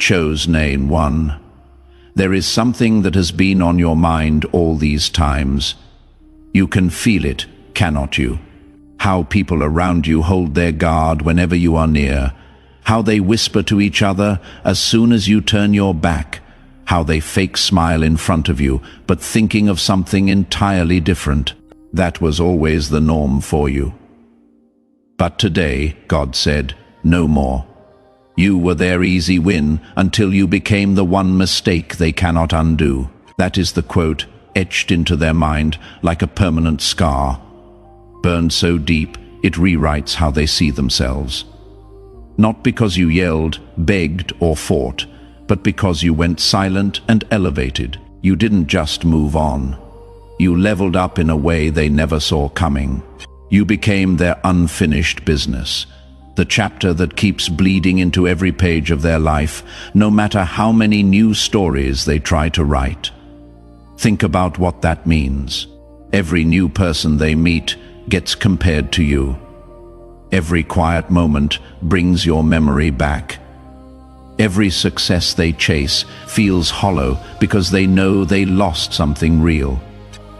Chosen one. There is something that has been on your mind all these times. You can feel it, cannot you? How people around you hold their guard whenever you are near. How they whisper to each other as soon as you turn your back. How they fake smile in front of you, but thinking of something entirely different. That was always the norm for you. But today, God said, no more. You were their easy win until you became the one mistake they cannot undo. That is the quote etched into their mind like a permanent scar. Burned so deep, it rewrites how they see themselves. Not because you yelled, begged, or fought, but because you went silent and elevated. You didn't just move on. You leveled up in a way they never saw coming. You became their unfinished business, the chapter that keeps bleeding into every page of their life, no matter how many new stories they try to write. Think about what that means. Every new person they meet gets compared to you. Every quiet moment brings your memory back. Every success they chase feels hollow because they know they lost something real.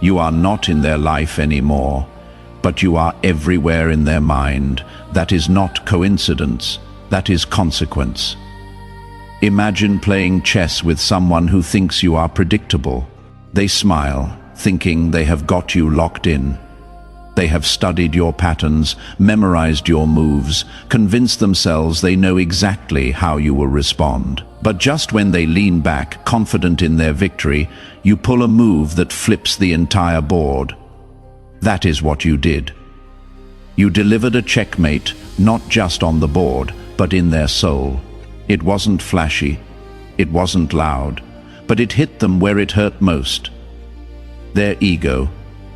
You are not in their life anymore, but you are everywhere in their mind. That is not coincidence, that is consequence. Imagine playing chess with someone who thinks you are predictable. They smile, thinking they have got you locked in. They have studied your patterns, memorized your moves, convinced themselves they know exactly how you will respond. But just when they lean back, confident in their victory, you pull a move that flips the entire board. That is what you did. You delivered a checkmate, not just on the board, but in their soul. It wasn't flashy, it wasn't loud, but it hit them where it hurt most. Their ego.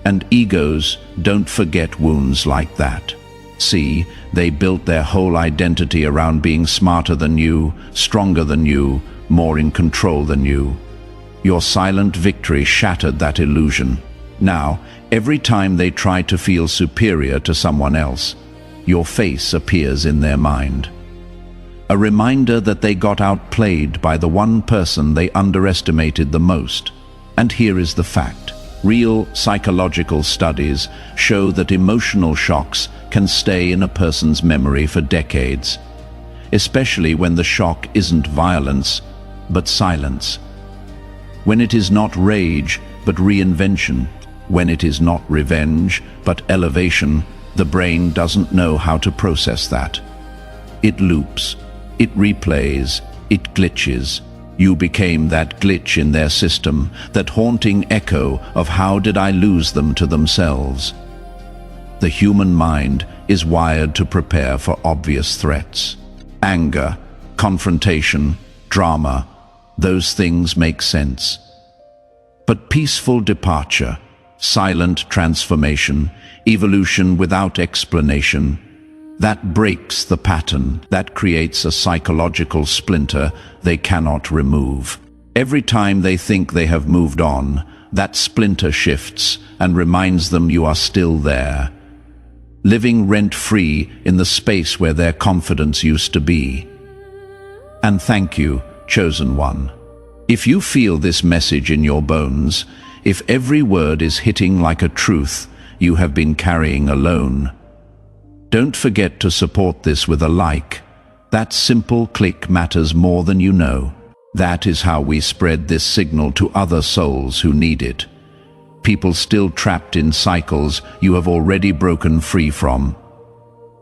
And egos don't forget wounds like that. See, they built their whole identity around being smarter than you, stronger than you, more in control than you. Your silent victory shattered that illusion. Now, every time they try to feel superior to someone else, your face appears in their mind. A reminder that they got outplayed by the one person they underestimated the most. And here is the fact. Real psychological studies show that emotional shocks can stay in a person's memory for decades, especially when the shock isn't violence, but silence. When it is not rage, but reinvention. When it is not revenge, but elevation, the brain doesn't know how to process that. It loops, it replays, it glitches. You became that glitch in their system, that haunting echo of how did I lose them to themselves. The human mind is wired to prepare for obvious threats. Anger, confrontation, drama, those things make sense. But peaceful departure, silent transformation, evolution without explanation, that breaks the pattern, that creates a psychological splinter they cannot remove. Every time they think they have moved on, that splinter shifts and reminds them you are still there, living rent-free in the space where their confidence used to be. And thank you, chosen one. If you feel this message in your bones, if every word is hitting like a truth you have been carrying alone, don't forget to support this with a like. That simple click matters more than you know. That is how we spread this signal to other souls who need it. People still trapped in cycles you have already broken free from.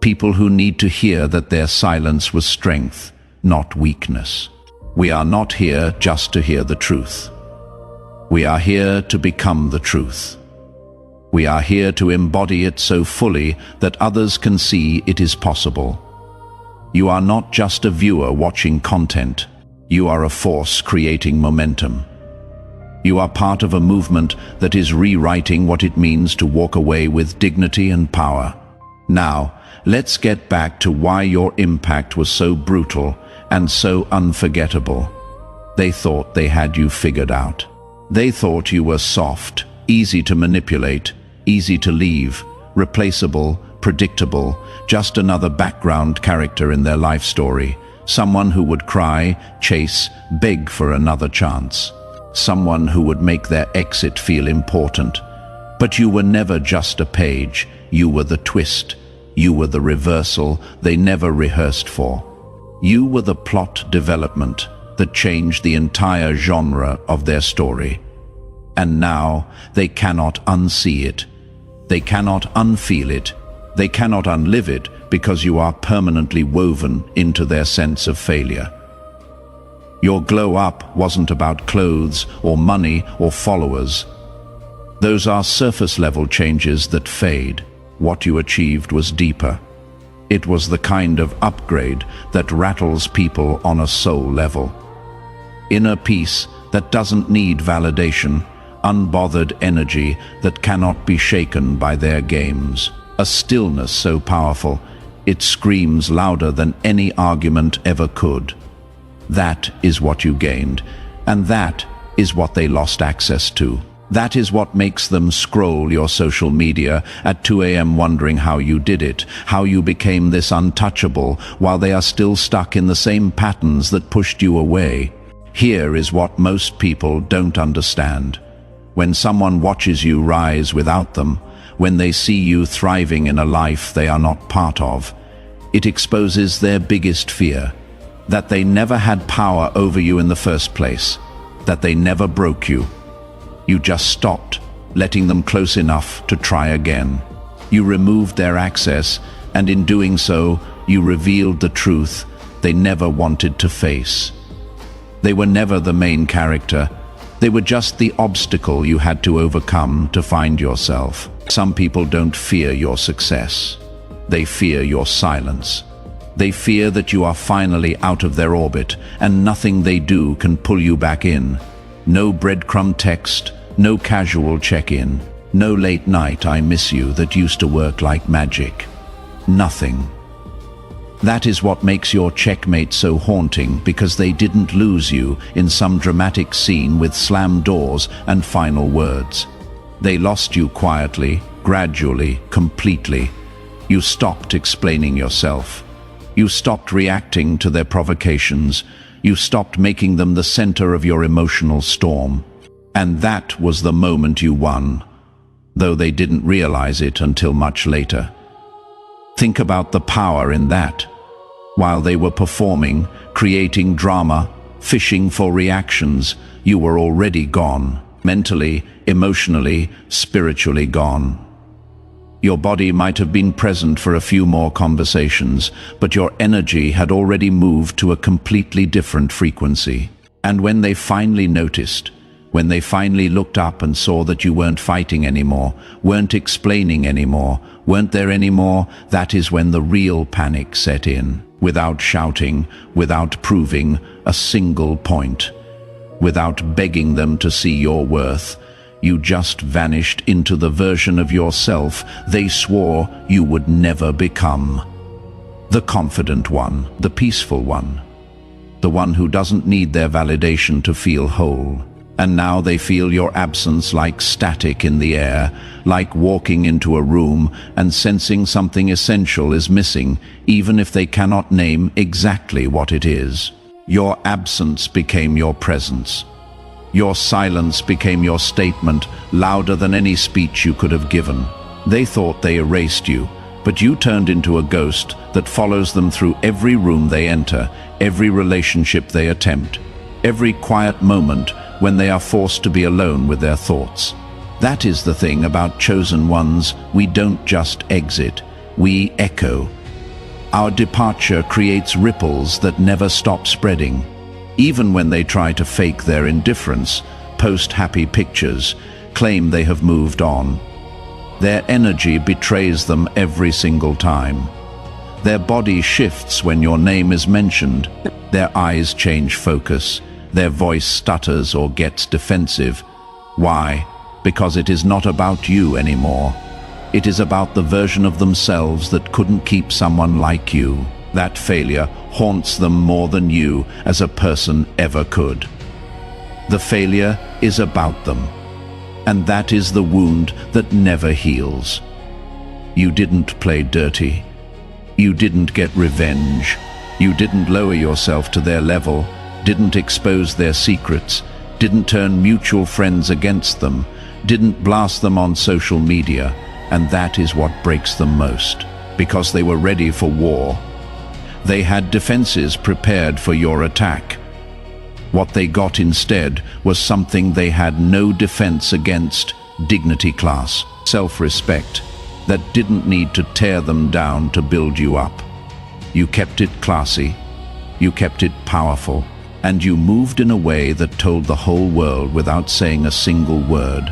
People who need to hear that their silence was strength, not weakness. We are not here just to hear the truth. We are here to become the truth. We are here to embody it so fully that others can see it is possible. You are not just a viewer watching content. You are a force creating momentum. You are part of a movement that is rewriting what it means to walk away with dignity and power. Now, let's get back to why your impact was so brutal and so unforgettable. They thought they had you figured out. They thought you were soft, easy to manipulate, easy to leave, replaceable, predictable, just another background character in their life story. Someone who would cry, chase, beg for another chance. Someone who would make their exit feel important. But you were never just a page. You were the twist. You were the reversal they never rehearsed for. You were the plot development that changed the entire genre of their story. And now they cannot unsee it. They cannot unfeel it. They cannot unlive it because you are permanently woven into their sense of failure. Your glow up wasn't about clothes or money or followers. Those are surface level changes that fade. What you achieved was deeper. It was the kind of upgrade that rattles people on a soul level. Inner peace that doesn't need validation, unbothered energy that cannot be shaken by their games. A stillness so powerful, it screams louder than any argument ever could. That is what you gained, and that is what they lost access to. That is what makes them scroll your social media at 2 a.m. wondering how you did it, how you became this untouchable, while they are still stuck in the same patterns that pushed you away. Here is what most people don't understand. When someone watches you rise without them, when they see you thriving in a life they are not part of, it exposes their biggest fear, that they never had power over you in the first place, that they never broke you. You just stopped, letting them close enough to try again. You removed their access, and in doing so, you revealed the truth they never wanted to face. They were never the main character. They were just the obstacle you had to overcome to find yourself. Some people don't fear your success. They fear your silence. They fear that you are finally out of their orbit, and nothing they do can pull you back in. No breadcrumb text, no casual check-in, no late night "I miss you" that used to work like magic. Nothing. That is what makes your checkmate so haunting, because they didn't lose you in some dramatic scene with slammed doors and final words. They lost you quietly, gradually, completely. You stopped explaining yourself. You stopped reacting to their provocations. You stopped making them the center of your emotional storm. And that was the moment you won, though they didn't realize it until much later. Think about the power in that. While they were performing, creating drama, fishing for reactions, you were already gone. Mentally, emotionally, spiritually gone. Your body might have been present for a few more conversations, but your energy had already moved to a completely different frequency. And when they finally noticed, when they finally looked up and saw that you weren't fighting anymore, weren't explaining anymore, weren't there anymore, that is when the real panic set in. Without shouting, without proving a single point, without begging them to see your worth, you just vanished into the version of yourself they swore you would never become. The confident one, the peaceful one, the one who doesn't need their validation to feel whole. And now they feel your absence like static in the air, like walking into a room and sensing something essential is missing, even if they cannot name exactly what it is. Your absence became your presence. Your silence became your statement, louder than any speech you could have given. They thought they erased you, but you turned into a ghost that follows them through every room they enter, every relationship they attempt, every quiet moment when they are forced to be alone with their thoughts. That is the thing about chosen ones. We don't just exit, we echo. Our departure creates ripples that never stop spreading. Even when they try to fake their indifference, post happy pictures, claim they have moved on, their energy betrays them every single time. Their body shifts when your name is mentioned. Their eyes change focus. Their voice stutters or gets defensive. Why? Because it is not about you anymore. It is about the version of themselves that couldn't keep someone like you. That failure haunts them more than you as a person ever could. The failure is about them, and that is the wound that never heals. You didn't play dirty. You didn't get revenge. You didn't lower yourself to their level, didn't expose their secrets, didn't turn mutual friends against them, didn't blast them on social media, and that is what breaks them most, because they were ready for war. They had defenses prepared for your attack. What they got instead was something they had no defense against: dignity, class, self-respect, that didn't need to tear them down to build you up. You kept it classy, you kept it powerful, and you moved in a way that told the whole world without saying a single word: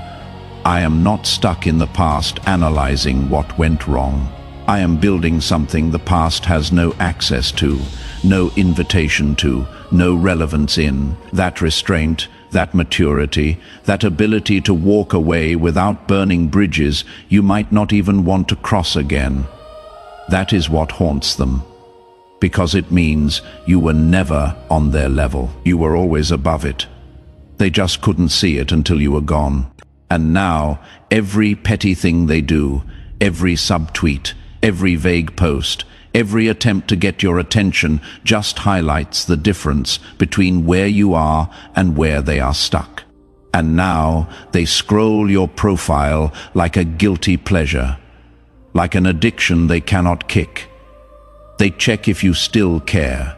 I am not stuck in the past analyzing what went wrong. I am building something the past has no access to, no invitation to, no relevance in. That restraint, that maturity, that ability to walk away without burning bridges you might not even want to cross again. That is what haunts them, because it means you were never on their level. You were always above it. They just couldn't see it until you were gone. And now, every petty thing they do, every subtweet, every vague post, every attempt to get your attention just highlights the difference between where you are and where they are stuck. And now they scroll your profile like a guilty pleasure, like an addiction they cannot kick. They check if you still care,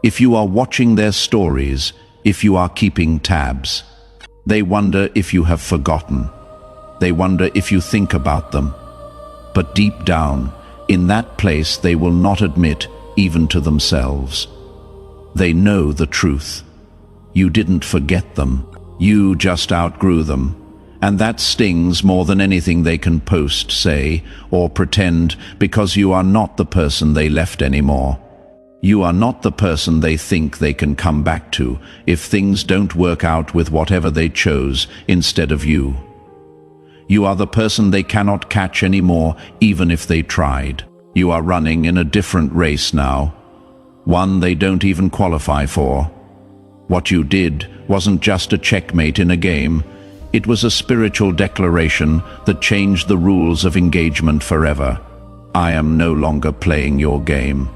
if you are watching their stories, if you are keeping tabs. They wonder if you have forgotten. They wonder if you think about them. But deep down, in that place they will not admit, even to themselves. They know the truth. You didn't forget them. You just outgrew them. And that stings more than anything they can post, say, or pretend, because you are not the person they left anymore. You are not the person they think they can come back to if things don't work out with whatever they chose instead of you. You are the person they cannot catch anymore, even if they tried. You are running in a different race now, one they don't even qualify for. What you did wasn't just a checkmate in a game. It was a spiritual declaration that changed the rules of engagement forever. I am no longer playing your game.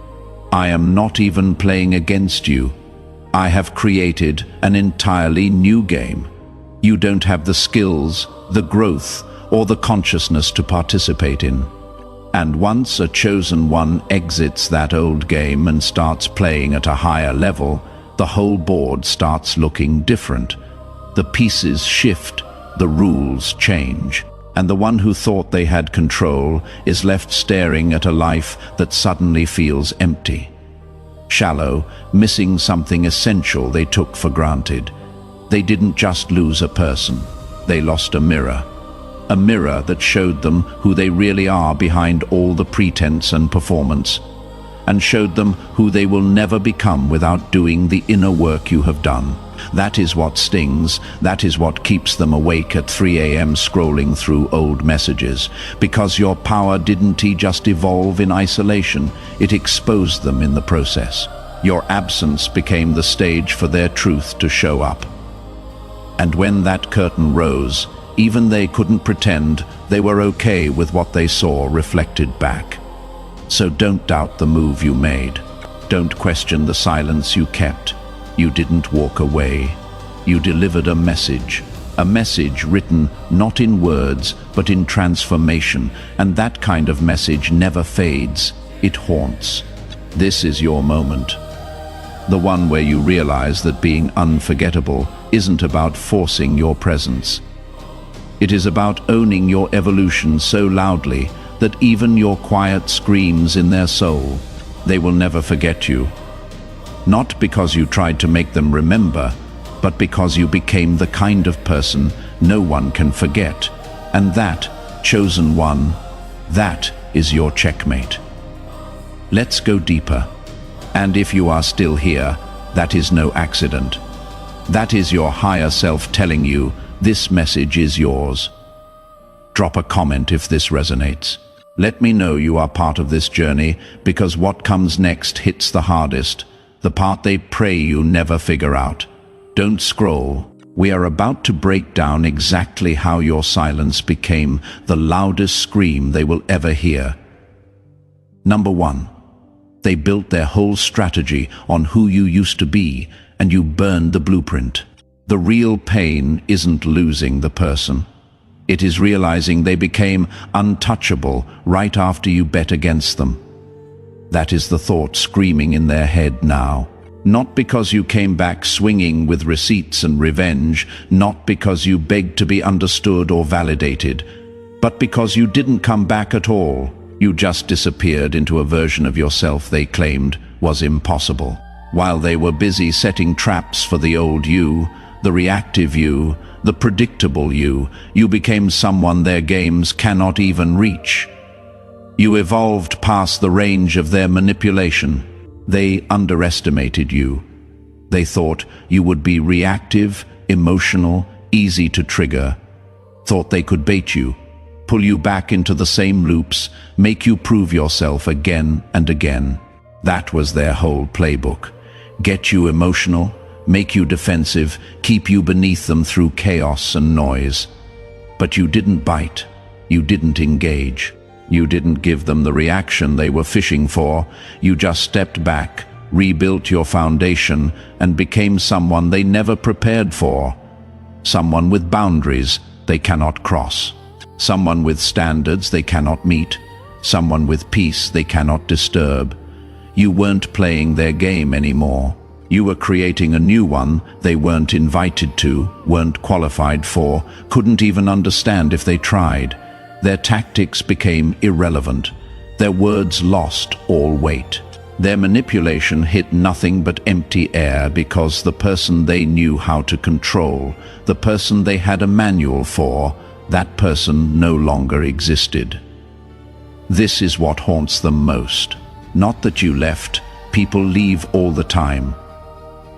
I am not even playing against you. I have created an entirely new game. You don't have the skills, the growth, or the consciousness to participate in. And once a chosen one exits that old game and starts playing at a higher level, the whole board starts looking different. The pieces shift, the rules change, and the one who thought they had control is left staring at a life that suddenly feels empty. Shallow, missing something essential they took for granted. They didn't just lose a person, they lost a mirror that showed them who they really are behind all the pretense and performance, and showed them who they will never become without doing the inner work you have done. That is what stings, that is what keeps them awake at 3 a.m. scrolling through old messages, because your power didn't just evolve in isolation, it exposed them in the process. Your absence became the stage for their truth to show up. And when that curtain rose, even they couldn't pretend they were okay with what they saw reflected back. So don't doubt the move you made. Don't question the silence you kept. You didn't walk away. You delivered a message written not in words, but in transformation, and that kind of message never fades, it haunts. This is your moment. The one where you realize that being unforgettable isn't about forcing your presence. It is about owning your evolution so loudly that even your quiet screams in their soul, they will never forget you. Not because you tried to make them remember, but because you became the kind of person no one can forget. And that, chosen one, that is your checkmate. Let's go deeper. And if you are still here, that is no accident. That is your higher self telling you this message is yours. Drop a comment if this resonates. Let me know you are part of this journey, because what comes next hits the hardest, the part they pray you never figure out. Don't scroll. We are about to break down exactly how your silence became the loudest scream they will ever hear. Number 1. They built their whole strategy on who you used to be, and you burned the blueprint. The real pain isn't losing the person. It is realizing they became untouchable right after you bet against them. That is the thought screaming in their head now. Not because you came back swinging with receipts and revenge, not because you begged to be understood or validated, but because you didn't come back at all. You just disappeared into a version of yourself they claimed was impossible. While they were busy setting traps for the old you, the reactive you, the predictable you, you became someone their games cannot even reach. You evolved past the range of their manipulation. They underestimated you. They thought you would be reactive, emotional, easy to trigger. Thought they could bait you, pull you back into the same loops, make you prove yourself again and again. That was their whole playbook. Get you emotional, make you defensive, keep you beneath them through chaos and noise. But you didn't bite. You didn't engage. You didn't give them the reaction they were fishing for. You just stepped back, rebuilt your foundation, and became someone they never prepared for. Someone with boundaries they cannot cross. Someone with standards they cannot meet. Someone with peace they cannot disturb. You weren't playing their game anymore. You were creating a new one they weren't invited to, weren't qualified for, couldn't even understand if they tried. Their tactics became irrelevant. Their words lost all weight. Their manipulation hit nothing but empty air because the person they knew how to control, the person they had a manual for, that person no longer existed. This is what haunts them most. Not that you left. People leave all the time.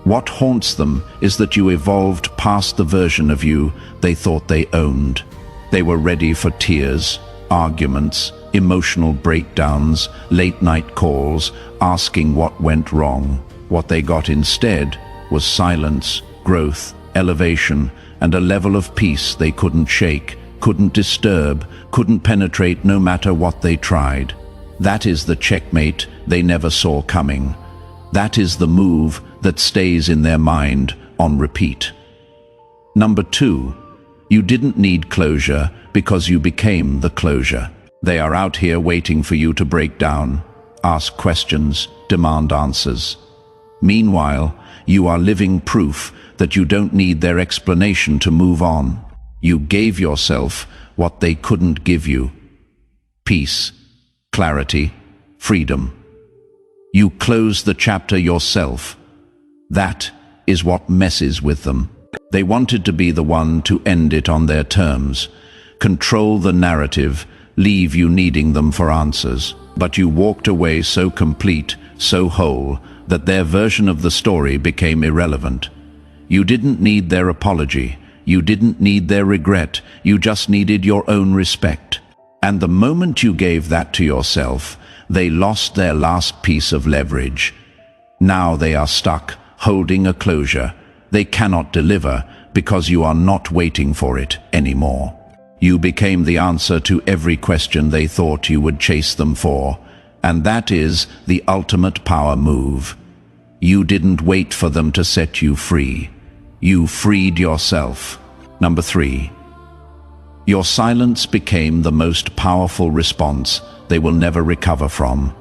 What haunts them is that you evolved past the version of you they thought they owned. They were ready for tears, arguments, emotional breakdowns, late-night calls, asking what went wrong. What they got instead was silence, growth, elevation, and a level of peace they couldn't shake, couldn't disturb, couldn't penetrate no matter what they tried. That is the checkmate they never saw coming. That is the move that stays in their mind on repeat. Number 2. You didn't need closure because you became the closure. They are out here waiting for you to break down, ask questions, demand answers. Meanwhile, you are living proof that you don't need their explanation to move on. You gave yourself what they couldn't give you: peace, clarity, freedom. You closed the chapter yourself. That is what messes with them. They wanted to be the one to end it on their terms, control the narrative, leave you needing them for answers. But you walked away so complete, so whole, that their version of the story became irrelevant. You didn't need their apology. You didn't need their regret. You just needed your own respect. And the moment you gave that to yourself, they lost their last piece of leverage. Now they are stuck, holding a closure. They cannot deliver because you are not waiting for it anymore. You became the answer to every question they thought you would chase them for, and that is the ultimate power move. You didn't wait for them to set you free. You freed yourself. Number 3. Your silence became the most powerful response they will never recover from.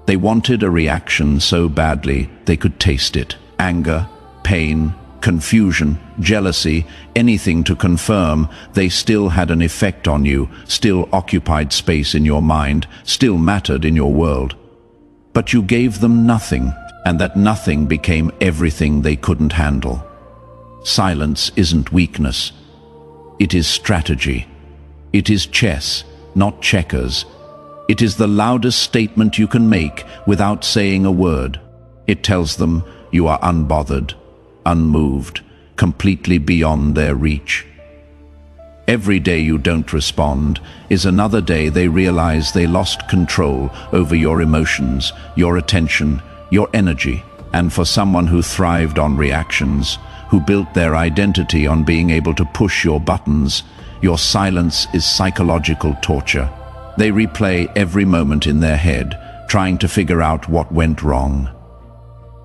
They wanted a reaction so badly they could taste it. Anger, pain, confusion, jealousy, anything to confirm they still had an effect on you, still occupied space in your mind, still mattered in your world. But you gave them nothing, and that nothing became everything they couldn't handle. Silence isn't weakness. It is strategy. It is chess, not checkers. It is the loudest statement you can make without saying a word. It tells them you are unbothered, unmoved, completely beyond their reach. Every day you don't respond is another day they realize they lost control over your emotions, your attention, your energy. And for someone who thrived on reactions, who built their identity on being able to push your buttons, your silence is psychological torture. They replay every moment in their head, trying to figure out what went wrong.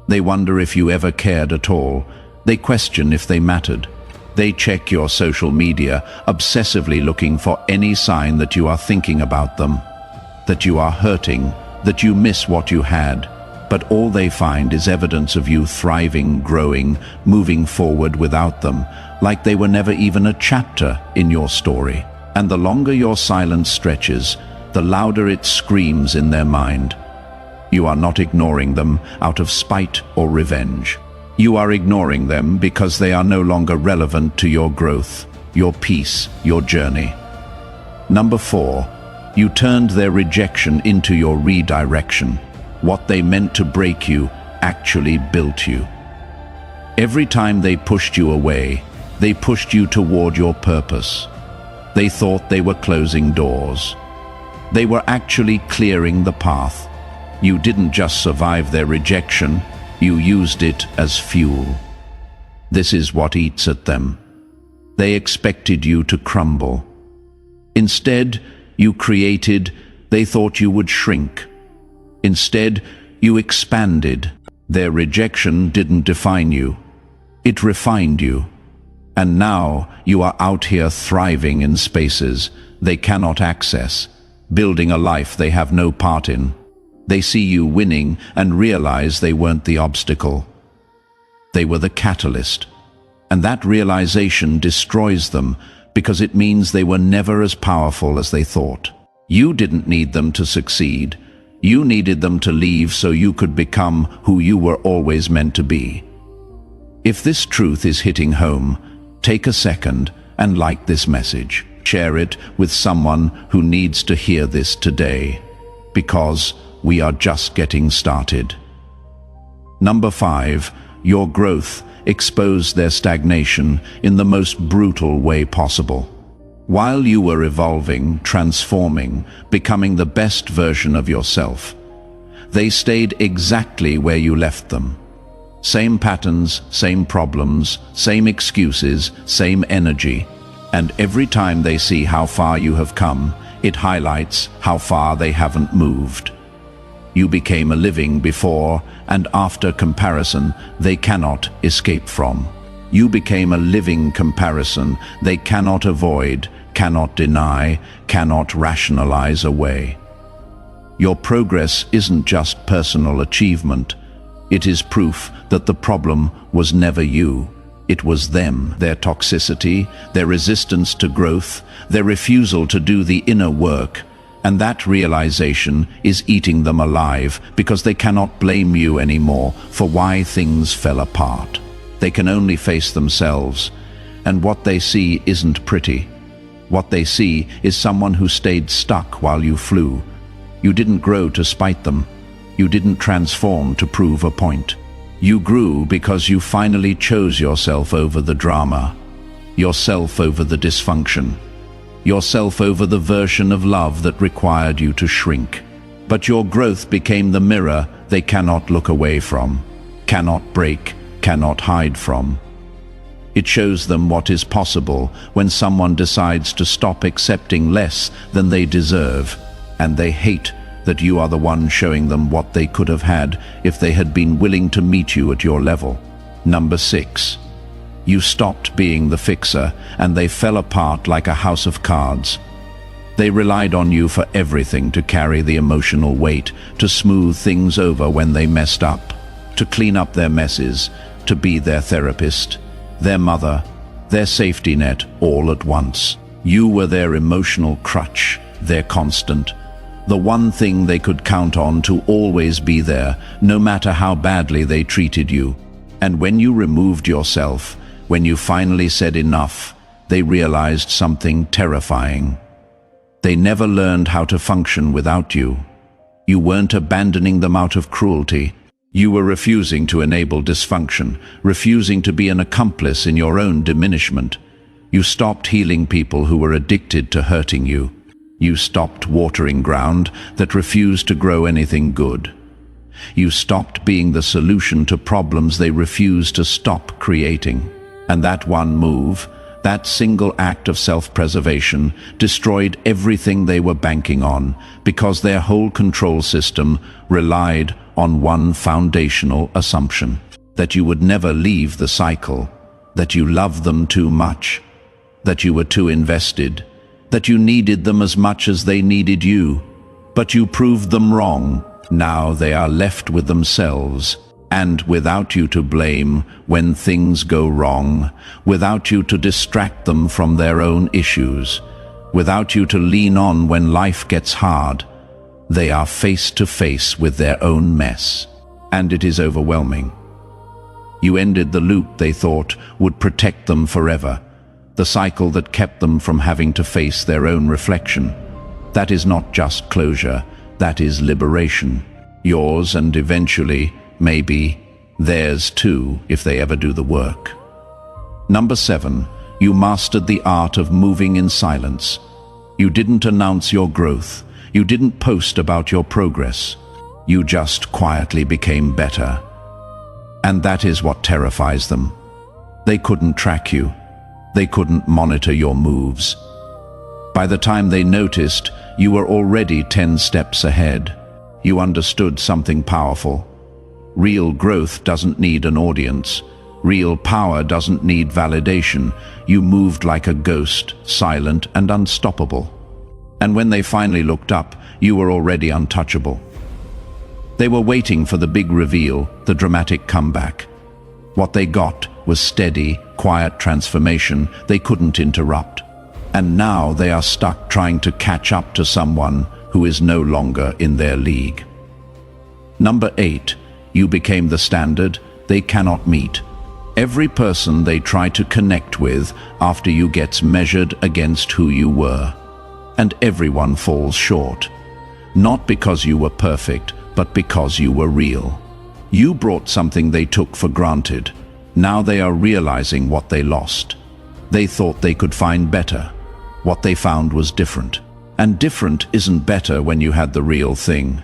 They wonder if you ever cared at all. They question if they mattered. They check your social media, obsessively looking for any sign that you are thinking about them, that you are hurting, that you miss what you had. But all they find is evidence of you thriving, growing, moving forward without them, like they were never even a chapter in your story. And the longer your silence stretches, the louder it screams in their mind. You are not ignoring them out of spite or revenge. You are ignoring them because they are no longer relevant to your growth, your peace, your journey. Number 4, you turned their rejection into your redirection. What they meant to break you actually built you. Every time they pushed you away, they pushed you toward your purpose. They thought they were closing doors. They were actually clearing the path. You didn't just survive their rejection, you used it as fuel. This is what eats at them. They expected you to crumble. Instead, you created. They thought you would shrink. Instead, you expanded. Their rejection didn't define you. It refined you. And now you are out here thriving in spaces they cannot access, building a life they have no part in. They see you winning and realize they weren't the obstacle. They were the catalyst. And that realization destroys them because it means they were never as powerful as they thought. You didn't need them to succeed. You needed them to leave so you could become who you were always meant to be. If this truth is hitting home, take a second and like this message. Share it with someone who needs to hear this today, because we are just getting started. Number 5, your growth exposed their stagnation in the most brutal way possible. While you were evolving, transforming, becoming the best version of yourself, they stayed exactly where you left them. Same patterns, same problems, same excuses, same energy. And every time they see how far you have come, it highlights how far they haven't moved. You became a living before and after comparison they cannot escape from. You became a living comparison they cannot avoid, cannot deny, cannot rationalize away. Your progress isn't just personal achievement. It is proof that the problem was never you. It was them, their toxicity, their resistance to growth, their refusal to do the inner work. And that realization is eating them alive because they cannot blame you anymore for why things fell apart. They can only face themselves, and what they see isn't pretty. What they see is someone who stayed stuck while you flew. You didn't grow to spite them. You didn't transform to prove a point. You grew because you finally chose yourself over the drama, yourself over the dysfunction, yourself over the version of love that required you to shrink. But your growth became the mirror they cannot look away from, cannot break, cannot hide from. It shows them what is possible when someone decides to stop accepting less than they deserve, and they hate that you are the one showing them what they could have had if they had been willing to meet you at your level. Number 6. You stopped being the fixer, and they fell apart like a house of cards. They relied on you for everything, to carry the emotional weight, to smooth things over when they messed up, to clean up their messes, to be their therapist, their mother, their safety net, all at once. You were their emotional crutch, their constant, the one thing they could count on to always be there, no matter how badly they treated you. And when you removed yourself, when you finally said enough, they realized something terrifying. They never learned how to function without you. You weren't abandoning them out of cruelty. You were refusing to enable dysfunction, refusing to be an accomplice in your own diminishment. You stopped healing people who were addicted to hurting you. You stopped watering ground that refused to grow anything good. You stopped being the solution to problems they refused to stop creating. And that one move, That single act of self-preservation destroyed everything they were banking on, because their whole control system relied on one foundational assumption: that you would never leave the cycle, that you loved them too much, that you were too invested, that you needed them as much as they needed you. But you proved them wrong. Now they are left with themselves, and without you to blame when things go wrong, without you to distract them from their own issues, without you to lean on when life gets hard. They are face to face with their own mess, and it is overwhelming. You ended the loop they thought would protect them forever, the cycle that kept them from having to face their own reflection. That is not just closure, that is liberation. Yours, and eventually, maybe, theirs too, if they ever do the work. Number 7, you mastered the art of moving in silence. You didn't announce your growth. You didn't post about your progress. You just quietly became better. And that is what terrifies them. They couldn't track you. They couldn't monitor your moves. By the time they noticed, you were already 10 steps ahead. You understood something powerful. Real growth doesn't need an audience. Real power doesn't need validation. You moved like a ghost, silent and unstoppable. And when they finally looked up, you were already untouchable. They were waiting for the big reveal, the dramatic comeback. What they got was steady, quiet transformation they couldn't interrupt. And now they are stuck trying to catch up to someone who is no longer in their league. Number 8. You became the standard they cannot meet. Every person they try to connect with after you gets measured against who you were. And everyone falls short. Not because you were perfect, but because you were real. You brought something they took for granted. Now they are realizing what they lost. They thought they could find better. What they found was different. And different isn't better when you had the real thing.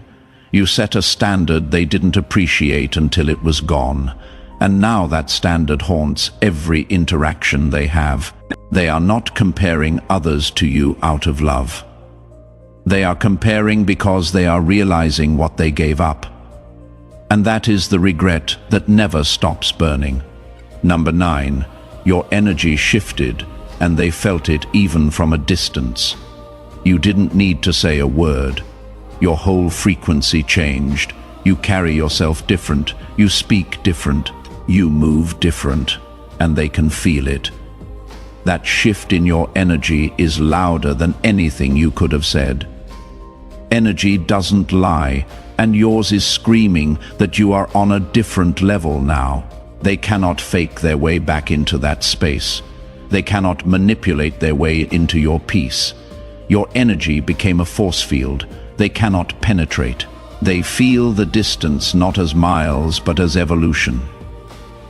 You set a standard they didn't appreciate until it was gone. And now that standard haunts every interaction they have. They are not comparing others to you out of love. They are comparing because they are realizing what they gave up. And that is the regret that never stops burning. Number 9, your energy shifted, and they felt it even from a distance. You didn't need to say a word. Your whole frequency changed. You carry yourself different. You speak different. You move different. And they can feel it. That shift in your energy is louder than anything you could have said. Energy doesn't lie, and yours is screaming that you are on a different level now. They cannot fake their way back into that space. They cannot manipulate their way into your peace. Your energy became a force field. They cannot penetrate. They feel the distance not as miles but as evolution.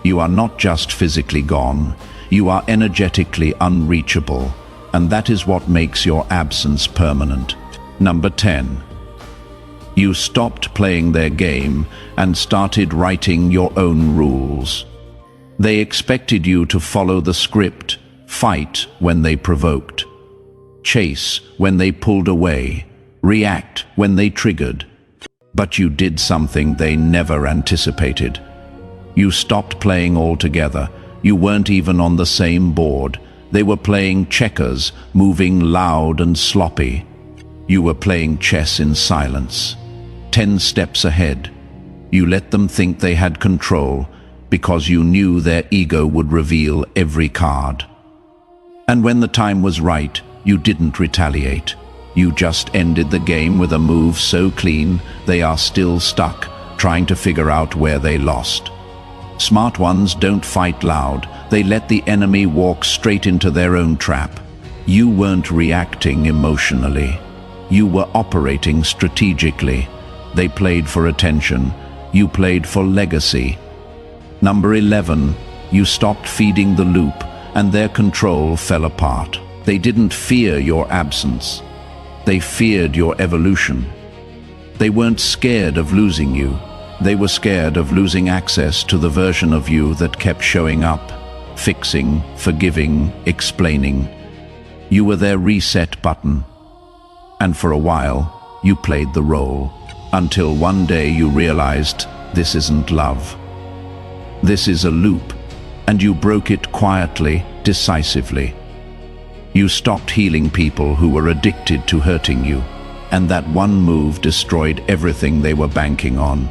You are not just physically gone. You are energetically unreachable, and that is what makes your absence permanent. Number 10. You stopped playing their game and started writing your own rules. They expected you to follow the script, fight when they provoked, chase when they pulled away, react when they triggered. But you did something they never anticipated. You stopped playing altogether. You weren't even on the same board. They were playing checkers, moving loud and sloppy. You were playing chess in silence, 10 steps ahead. You let them think they had control because you knew their ego would reveal every card. And when the time was right, you didn't retaliate. You just ended the game with a move so clean they are still stuck, trying to figure out where they lost. Smart ones don't fight loud. They let the enemy walk straight into their own trap. You weren't reacting emotionally. You were operating strategically. They played for attention. You played for legacy. Number 11, you stopped feeding the loop, and their control fell apart. They didn't fear your absence. They feared your evolution. They weren't scared of losing you. They were scared of losing access to the version of you that kept showing up, fixing, forgiving, explaining. You were their reset button. And for a while, you played the role, until one day you realized this isn't love. This is a loop, and you broke it quietly, decisively. You stopped healing people who were addicted to hurting you, and that one move destroyed everything they were banking on.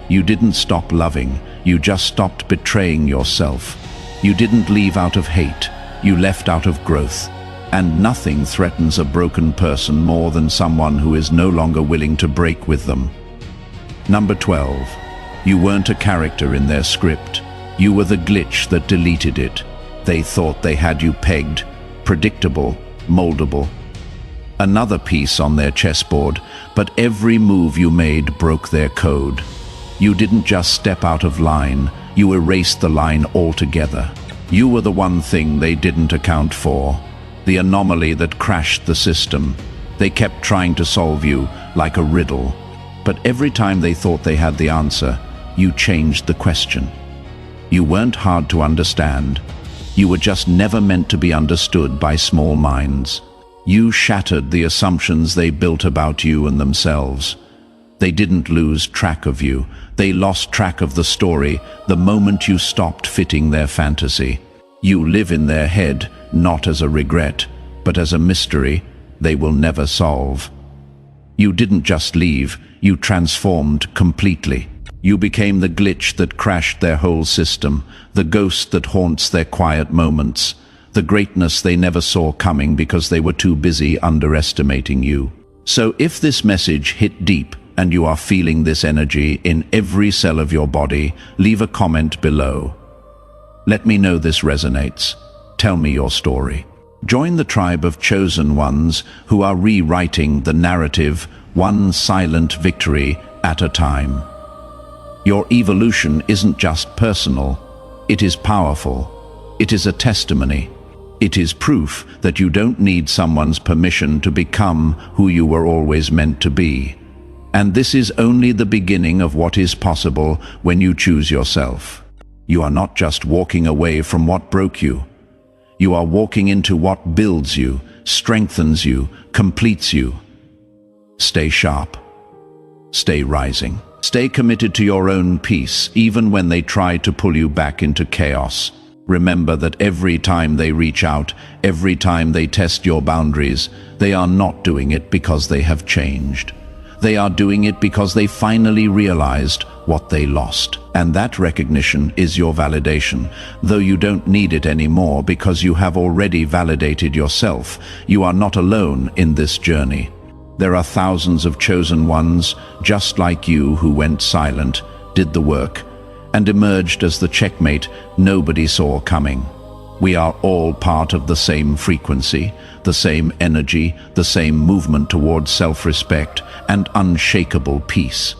You didn't stop loving, you just stopped betraying yourself. You didn't leave out of hate, you left out of growth. And nothing threatens a broken person more than someone who is no longer willing to break with them. Number 12. You weren't a character in their script. You were the glitch that deleted it. They thought they had you pegged, predictable, moldable. Another piece on their chessboard, but every move you made broke their code. You didn't just step out of line, you erased the line altogether. You were the one thing they didn't account for, the anomaly that crashed the system. They kept trying to solve you like a riddle, but every time they thought they had the answer, you changed the question. You weren't hard to understand. You were just never meant to be understood by small minds. You shattered the assumptions they built about you and themselves. They didn't lose track of you. They lost track of the story the moment you stopped fitting their fantasy. You live in their head, not as a regret, but as a mystery they will never solve. You didn't just leave, you transformed completely. You became the glitch that crashed their whole system, the ghost that haunts their quiet moments, the greatness they never saw coming because they were too busy underestimating you. So if this message hit deep and you are feeling this energy in every cell of your body, leave a comment below. Let me know this resonates. Tell me your story. Join the tribe of chosen ones who are rewriting the narrative one silent victory at a time. Your evolution isn't just personal, it is powerful. It is a testimony. It is proof that you don't need someone's permission to become who you were always meant to be. And this is only the beginning of what is possible when you choose yourself. You are not just walking away from what broke you. You are walking into what builds you, strengthens you, completes you. Stay sharp. Stay rising. Stay committed to your own peace, even when they try to pull you back into chaos. Remember that every time they reach out, every time they test your boundaries, they are not doing it because they have changed. They are doing it because they finally realized what they lost. And that recognition is your validation, though you don't need it anymore because you have already validated yourself. You are not alone in this journey. There are thousands of chosen ones, just like you, who went silent, did the work, and emerged as the checkmate nobody saw coming. We are all part of the same frequency, the same energy, the same movement towards self-respect and unshakable peace.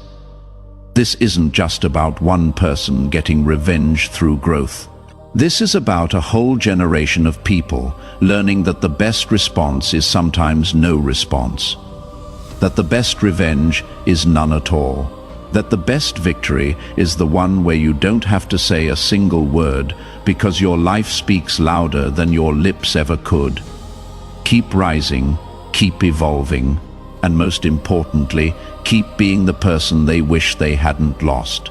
This isn't just about one person getting revenge through growth. This is about a whole generation of people learning that the best response is sometimes no response, that the best revenge is none at all, that the best victory is the one where you don't have to say a single word because your life speaks louder than your lips ever could. Keep rising, keep evolving, and most importantly, keep being the person they wish they hadn't lost.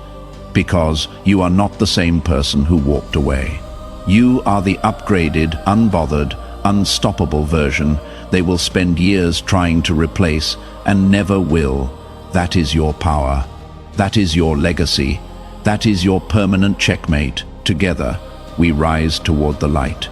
Because you are not the same person who walked away. You are the upgraded, unbothered, unstoppable version they will spend years trying to replace and never will. That is your power. That is your legacy. That is your permanent checkmate. Together, we rise toward the light.